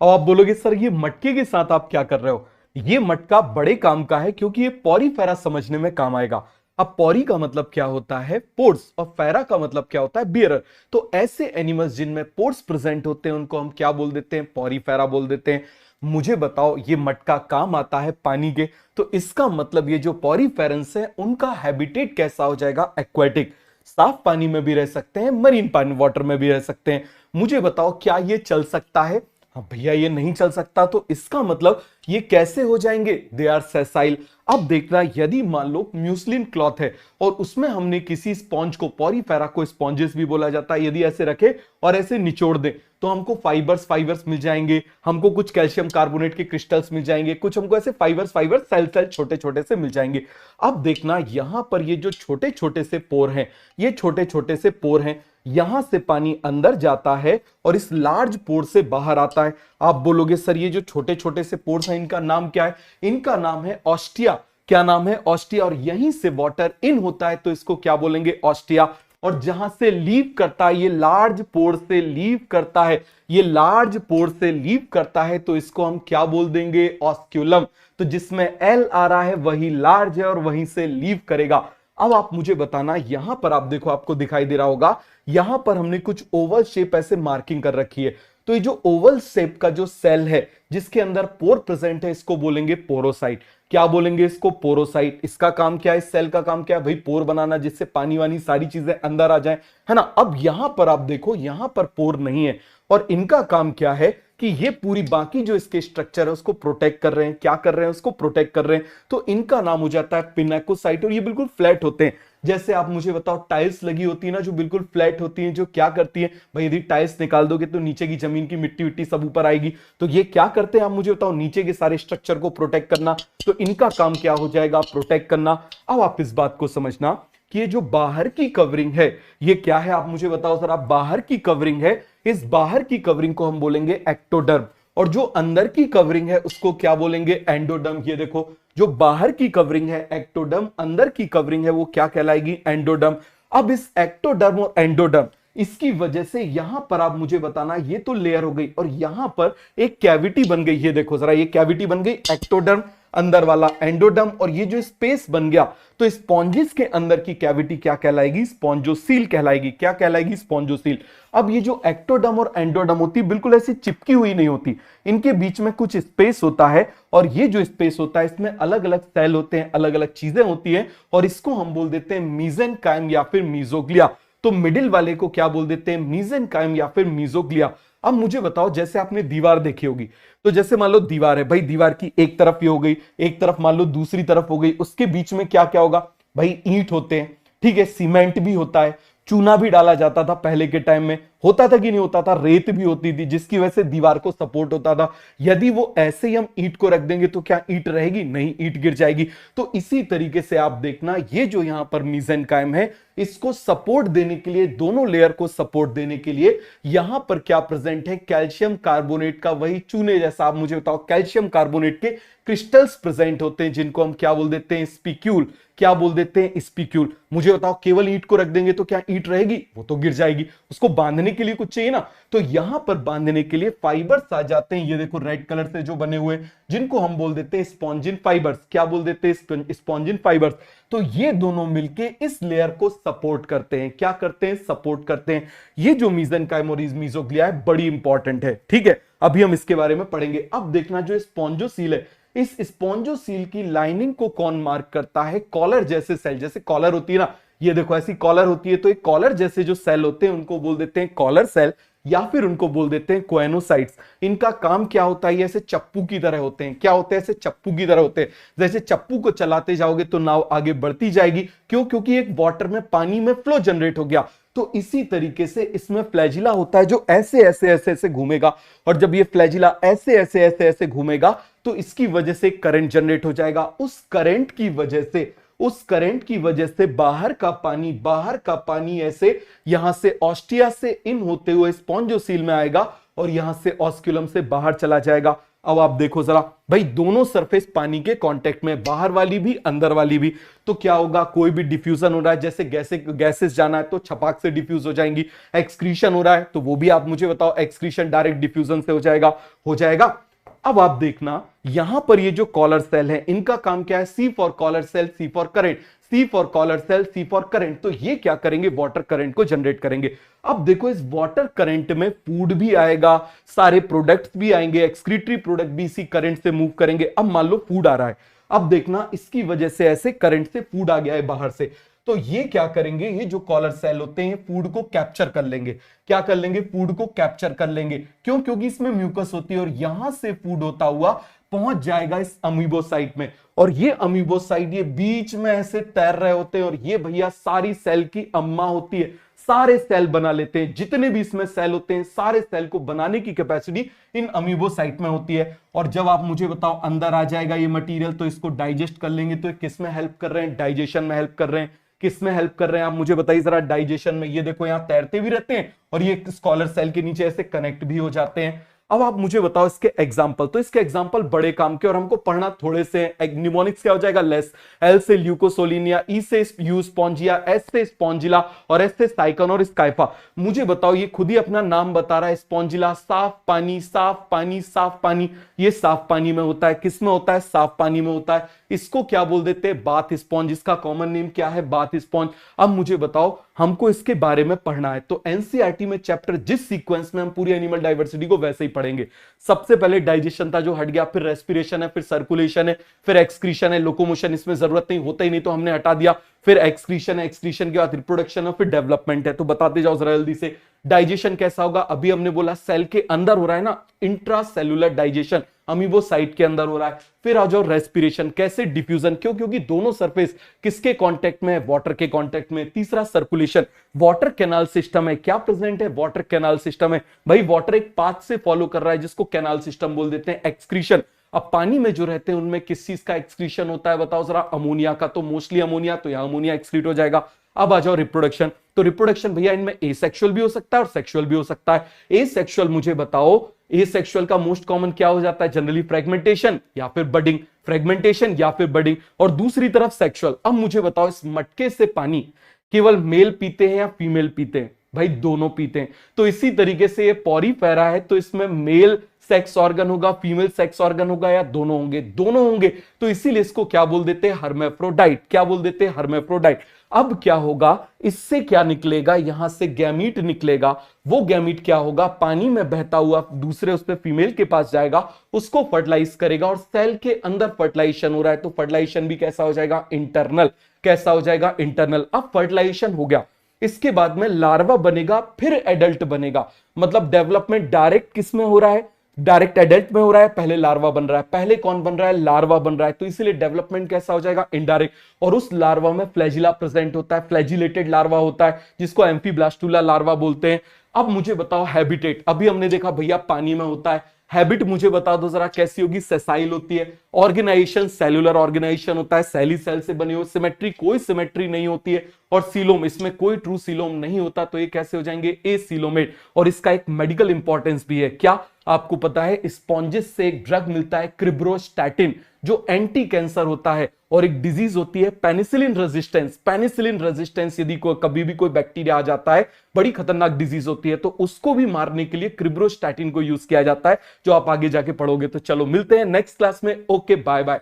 अब आप बोलोगे सर ये मटके के साथ आप क्या कर रहे हो। ये मटका बड़े काम का है क्योंकि ये पॉरीफेरा समझने में काम आएगा। अब पॉरी का मतलब क्या होता है पोर्स, और फेरा का मतलब क्या होता है बियरर। तो ऐसे एनिमल्स जिनमें पोर्स प्रेजेंट होते हैं उनको हम क्या बोल देते हैं, पॉरीफेरा बोल देते हैं। मुझे बताओ ये मटका काम आता है पानी के, तो इसका मतलब ये जो पॉरीफेरेंस है उनका हैबिटेट कैसा हो जाएगा, एक्वेटिक। साफ पानी में भी रह सकते हैं, मरीन पानी वाटर में भी रह सकते हैं। मुझे बताओ क्या ये चल सकता है। हाँ भैया ये नहीं चल सकता, तो इसका मतलब ये कैसे हो जाएंगे, दे आर सेसाइल। अब देखना यदि मान लो म्यूसलिन क्लॉथ है और उसमें हमने किसी स्पॉन्ज को, पॉरीफेरा को स्पॉन्जेस भी बोला जाता है, यदि ऐसे रखे और ऐसे निचोड़ दें तो हमको फाइबर्स फाइबर्स मिल जाएंगे, हमको कुछ कैल्शियम कार्बोनेट के क्रिस्टल्स मिल जाएंगे, कुछ हमको ऐसे फाइबर्स फाइबर्स सेल सेल छोटे छोटे से मिल जाएंगे। अब देखना यहां पर ये जो छोटे छोटे से पोर हैं, ये छोटे छोटे से पोर हैं, यहां से पानी अंदर जाता है और इस लार्ज पोर से बाहर आता है। आप बोलोगे सर ये जो छोटे छोटे से पोर्स हैं इनका नाम क्या है, इनका नाम है ऑस्टिया। क्या नाम है, ऑस्टिया। और यहीं से वाटर इन होता है तो इसको क्या बोलेंगे, ऑस्टिया। और जहां से लीव करता है, ये लार्ज पोर से लीव करता है, ये लार्ज पोर से लीव करता है तो इसको हम क्या बोल देंगे, ऑस्क्यूलम। तो जिसमें एल आ रहा है वही लार्ज है और वहीं से लीव करेगा। अब आप मुझे बताना, यहां पर आप देखो, आपको दिखाई दे रहा होगा, यहां पर हमने कुछ ओवल शेप ऐसे मार्किंग कर रखी है। तो ये जो ओवल शेप का जो सेल है जिसके अंदर पोर प्रेजेंट है इसको बोलेंगे पोरोसाइट। क्या बोलेंगे इसको, पोरोसाइट। इसका काम क्या है, इस सेल का काम क्या है भाई, पोर बनाना जिससे पानी वानी सारी चीजें अंदर आ जाए, है ना। अब यहां पर आप देखो, यहां पर पोर नहीं है और इनका काम क्या है कि ये पूरी बाकी जो इसके स्ट्रक्चर है उसको प्रोटेक्ट कर रहे हैं। क्या कर रहे हैं, उसको प्रोटेक्ट कर रहे हैं। तो इनका नाम हो जाता है पिनाकोसाइट। और ये बिल्कुल फ्लैट होते हैं। जैसे आप मुझे बताओ टाइल्स लगी होती है ना जो बिल्कुल फ्लैट होती है, जो क्या करती है भाई, यदि टाइल्स निकाल दोगे तो नीचे की जमीन की मिट्टी विट्टी सब ऊपर आएगी। तो ये क्या करते हैं आप मुझे बताओ, नीचे के सारे स्ट्रक्चर को प्रोटेक्ट करना। तो इनका काम क्या हो जाएगा, प्रोटेक्ट करना। अब आप इस बात को समझना कि ये जो बाहर की कवरिंग है ये क्या है, आप मुझे बताओ सर। आप बाहर की कवरिंग है, इस बाहर की कवरिंग को हम बोलेंगे एक्टोडर्म। और जो अंदर की कवरिंग है उसको क्या बोलेंगे, एंडोडर्म। ये देखो, जो बाहर की कवरिंग है एक्टोडर्म, अंदर की कवरिंग है वो क्या कहलाएगी, एंडोडर्म। अब इस एक्टोडर्म और एंडोडर्म, इसकी वजह से यहां पर आप मुझे बताना, ये तो लेयर हो गई और यहां पर एक कैविटी बन गई। ये देखो जरा, ये कैविटी बन गई, एक्टोडर्म अंदर वाला, एंडोडर्म। और ये जो स्पेस बन गया तो स्पॉन्जिस के अंदर की कैविटी क्या कहलाएगी, स्पॉन्जोसील कहलाएगी। क्या कहलाएगी, स्पॉन्जोसील। अब ये जो एक्टोडर्म और एंडोडर्म होती है बिल्कुल ऐसी चिपकी हुई नहीं होती, इनके बीच में कुछ स्पेस होता है। और ये जो स्पेस होता है इसमें अलग अलग सेल होते हैं, अलग अलग चीजें होती हैं। और इसको हम बोल देते हैं मीजेनकाइम या फिर मीजोग्लिया। तो मिडिल वाले को क्या बोल देते हैं, मीजेनकाइम या फिर मीजोग्लिया। अब मुझे बताओ, जैसे आपने दीवार देखी होगी, तो जैसे मान लो दीवार है भाई, दीवार की एक तरफ ये हो गई, एक तरफ मान लो दूसरी तरफ हो गई, उसके बीच में क्या क्या होगा भाई, ईंट होते हैं, ठीक है, सीमेंट भी होता है, चूना भी डाला जाता था पहले के टाइम में, होता था कि नहीं होता था, रेत भी होती थी जिसकी वजह से दीवार को सपोर्ट होता था। यदि वो ऐसे ही हम ईंट को रख देंगे तो क्या ईंट रहेगी, नहीं, ईंट गिर जाएगी। तो इसी तरीके से आप देखना, ये जो यहां पर मीजेनकाइम है इसको सपोर्ट देने के लिए, दोनों लेयर को सपोर्ट देने के लिए यहां पर क्या प्रेजेंट है, कैल्शियम कार्बोनेट का, वही चूने जैसा, आप मुझे बताओ, कैल्शियम कार्बोनेट के क्रिस्टल्स प्रेजेंट होते हैं जिनको हम क्या बोल देते हैं, स्पिक्यूल। क्या बोल देते हैं, स्पिक्यूल। मुझे बताओ केवल ईंट को रख देंगे तो क्या ईंट रहेगी, वो तो गिर जाएगी, उसको बांधने के लिए कुछ चाहिए ना। तो यहां पर बांधने के लिए फाइबर्स आ जाते हैं, ये देखो रेड कलर से जो बने हुए, जिनको हम बोल देते हैं स्पॉन्जिन फाइबर्स। क्या बोल देते हैं, स्पॉन्जिन फाइबर्स। तो ये दोनों मिलके इस लेयर को सपोर्ट करते हैं। क्या करते हैं, सपोर्ट करते हैं। ये जो मीजेनकाइम और मीजोग्लिया है बड़ी इंपॉर्टेंट है, ठीक है, अभी हम इसके बारे में पढ़ेंगे। अब देखना, जो स्पॉन्जोसील है, इस स्पॉन्जोसील की लाइनिंग को कौन मार्क करता है, कॉलर जैसे सेल। जैसे कॉलर होती है ना, ये देखो ऐसी कॉलर होती है, तो एक कॉलर जैसे जो सेल होते हैं उनको बोल देते हैं कॉलर सेल, या फिर उनको बोल देते हैं कोएनोसाइट्स। इनका काम क्या होता है, ऐसे चप्पू की तरह होते हैं। क्या होते हैं, ऐसे चप्पू की तरह होते हैं। जैसे चप्पू को चलाते जाओगे तो नाव आगे बढ़ती जाएगी, क्यों, क्योंकि एक वाटर में, पानी में फ्लो जनरेट हो गया। तो इसी तरीके से इसमें फ्लैजिला होता है जो ऐसे ऐसे ऐसे ऐसे घूमेगा। और जब ये फ्लैजिला ऐसे ऐसे ऐसे ऐसे घूमेगा तो इसकी वजह से करंट जनरेट हो जाएगा। उस करंट की वजह से, उस करंट की वजह से बाहर का पानी, बाहर का पानी ऐसे यहां से ऑस्टिया से इन होते हुए स्पॉन्जोसील में आएगा और यहां से ऑस्क्यूलम से बाहर चला जाएगा। अब आप देखो जरा भाई, दोनों सरफेस पानी के कांटेक्ट में, बाहर वाली भी अंदर वाली भी, तो क्या होगा, कोई भी डिफ्यूजन हो रहा है, जैसे गैसेस जाना है तो छपाक से डिफ्यूज हो जाएंगी। एक्सक्रीशन हो रहा है तो वो भी आप मुझे बताओ, एक्सक्रीशन डायरेक्ट डिफ्यूजन से हो जाएगा। अब आप देखना यहां पर ये जो कॉलर सेल है, इनका काम क्या है, C for collar cell, C for current, C for collar cell, C for current. तो ये क्या करेंगे, वाटर करंट को जनरेट करेंगे। अब देखो इस वाटर करंट में फूड भी आएगा, सारे प्रोडक्ट्स भी आएंगे, एक्सक्रीटरी प्रोडक्ट भी इसी करंट से मूव करेंगे। अब मान लो फूड आ रहा है, अब देखना इसकी वजह से ऐसे करंट से फूड आ गया है बाहर से, तो ये क्या करेंगे, ये जो कॉलर सेल होते हैं फूड को कैप्चर कर लेंगे। क्या कर लेंगे, फूड को कैप्चर कर लेंगे। क्यों, क्योंकि इसमें म्यूकस होती है और यहां से फूड होता हुआ पहुंच जाएगा इस अमीबोसाइट में, और ये अमीबोसाइट ये बीच में ऐसे तैर रहे होते हैं, और ये भैया सारी सेल की अम्मा होती है, सारे सेल बना लेते हैं। जितने भी इसमें सेल होते हैं सारे सेल को बनाने की कैपेसिटी इन अमीबोसाइट में होती है। और जब आप मुझे बताओ अंदर आ जाएगा ये मटेरियल, तो इसको डाइजेस्ट कर लेंगे। तो किस में हेल्प कर रहे हैं, डाइजेशन में हेल्प कर रहे हैं। किस में हेल्प कर रहे हैं आप मुझे बताइए जरा, डाइजेशन में। ये देखो यहां तैरते भी रहते हैं और ये स्कॉलर सेल के नीचे ऐसे कनेक्ट भी हो जाते हैं। अब आप मुझे बताओ इसके एग्जांपल, तो इसके एग्जांपल बड़े काम के और हमको पढ़ना थोड़े से। निमोनिक्स क्या हो जाएगा, लेस, एल से ल्यूकोसोलिनिया, ई से यू स्पॉन्जिया, एस से स्पॉन्जिला और एस से साइकन और स्काइफा। मुझे बताओ ये खुद ही अपना नाम बता रहा है, स्पॉन्जिला साफ पानी, साफ पानी, साफ पानी। ये साफ पानी में होता है, किस में होता है, साफ पानी में होता है। इसको क्या बोल देते हैं, बाथ स्पॉन्ज। इसका कॉमन नेम क्या है, बाथ स्पॉन्ज। अब मुझे बताओ हमको इसके बारे में पढ़ना है, तो एनसीईआरटी में चैप्टर जिस सीक्वेंस में हम पूरी एनिमल डाइवर्सिटी को वैसे ही पढ़ेंगे। सबसे पहले डाइजेशन था जो हट गया, फिर रेस्पिरेशन है, फिर सर्कुलेशन है, फिर एक्सक्रीशन है, लोकोमोशन इसमें जरूरत नहीं, होता ही नहीं तो हमने हटा दिया, फिर एक्सक्रीशन है, एक्सक्रीशन के बाद रिप्रोडक्शन है, फिर डेवलपमेंट है। तो बताते जाओ जरा जल्दी से, डाइजेशन कैसा होगा, अभी हमने बोला सेल के अंदर हो रहा है ना, इंट्रा सेलुलर डाइजेशन अमीबोसाइट के अंदर हो रहा है। फिर आ जाओ रेस्पिरेशन, कैसे, डिफ्यूजन, क्यों, क्योंकि दोनों सरफेस किसके कांटेक्ट में है, वाटर के कांटेक्ट में। तीसरा सर्कुलेशन, वाटर कैनाल सिस्टम है, क्या प्रेजेंट है, वाटर कैनाल सिस्टम है। भाई वाटर एक पाथ से फॉलो कर रहा है जिसको कैनाल सिस्टम बोल देते हैं। एक्सक्रीशन, अब पानी में जो रहते हैं उनमें किस चीज का एक्सक्रीशन होता है बताओ जरा, अमोनिया का, तो मोस्टली अमोनिया, तो यहां अमोनिया एक्सक्रीट हो जाएगा। अब आ जाओ रिप्रोडक्शन, तो रिप्रोडक्शन भैया इनमें एसेक्सुअल भी हो सकता है और सेक्सुअल भी हो सकता है। एसेक्सुअल मुझे बताओ, एसेक्सुअल का मोस्ट कॉमन क्या हो जाता है, जनरली फ्रेगमेंटेशन या फिर बडिंग, फ्रेगमेंटेशन या फिर बडिंग। और दूसरी तरफ सेक्सुअल। अब मुझे बताओ इस मटके से पानी केवल मेल पीते हैं या फीमेल पीते हैं, भाई दोनों पीते हैं। तो इसी तरीके से ये पॉरीफेरा है, तो इसमें मेल सेक्स ऑर्गन होगा, फीमेल सेक्स ऑर्गन होगा, या दोनों होंगे, दोनों होंगे। तो इसीलिए इसको क्या बोल देते हैं, हर्मेफ्रोडाइट। क्या बोल देते हैं, हर्मेफ्रोडाइट। अब क्या होगा, इससे क्या निकलेगा, यहां से गैमीट निकलेगा। वो गैमीट क्या होगा, पानी में बहता हुआ दूसरे उस पे फीमेल के पास जाएगा, उसको फर्टिलाइज करेगा, और सेल के अंदर फर्टिलाइजेशन हो रहा है तो फर्टिलाइजेशन भी कैसा हो जाएगा, इंटरनल। कैसा हो जाएगा, इंटरनल। अब फर्टिलाइजेशन हो गया, इसके बाद में लार्वा बनेगा, फिर एडल्ट बनेगा। मतलब डेवलपमेंट डायरेक्ट किस में हो रहा है, डायरेक्ट एडल्ट में हो रहा है, पहले लार्वा बन रहा है। पहले कौन बन रहा है, लार्वा बन रहा है, तो इसीलिए डेवलपमेंट कैसा हो जाएगा, इनडायरेक्ट। और उस लार्वा में फ्लैजिला प्रेजेंट होता है, फ्लैजिलेटेड लार्वा होता है, जिसको एम्फीब्लास्टुला लार्वा बोलते हैं। अब मुझे बताओ हैबिटेट, अभी हमने देखा भैया पानी में होता है। हैबिट मुझे बता दो जरा कैसी होगी, सेसाइल होती है। ऑर्गेनाइजेशन, सेलुलर ऑर्गेनाइजेशन होता है, सेली सेल से बनी हो। सिमेट्री, कोई सिमेट्री नहीं होती है। और सीलोम, इसमें कोई ट्रू सीलोम नहीं होता, तो ये कैसे हो जाएंगे, ए सीलोमेट। और इसका एक मेडिकल इंपॉर्टेंस भी है, क्या आपको पता है, स्पॉन्जिस से एक ड्रग मिलता है क्रिब्रोस्टैटिन, जो एंटी कैंसर होता है। और एक डिजीज होती है पेनिसिलिन रेजिस्टेंस। पेनिसिलिन रेजिस्टेंस यदि कभी भी कोई बैक्टीरिया आ जाता है, बड़ी खतरनाक डिजीज होती है, तो उसको भी मारने के लिए क्रिब्रोस्टैटिन को यूज किया जाता है, जो आप आगे जाके पढ़ोगे। तो चलो मिलते हैं नेक्स्ट क्लास में। Okay, bye bye.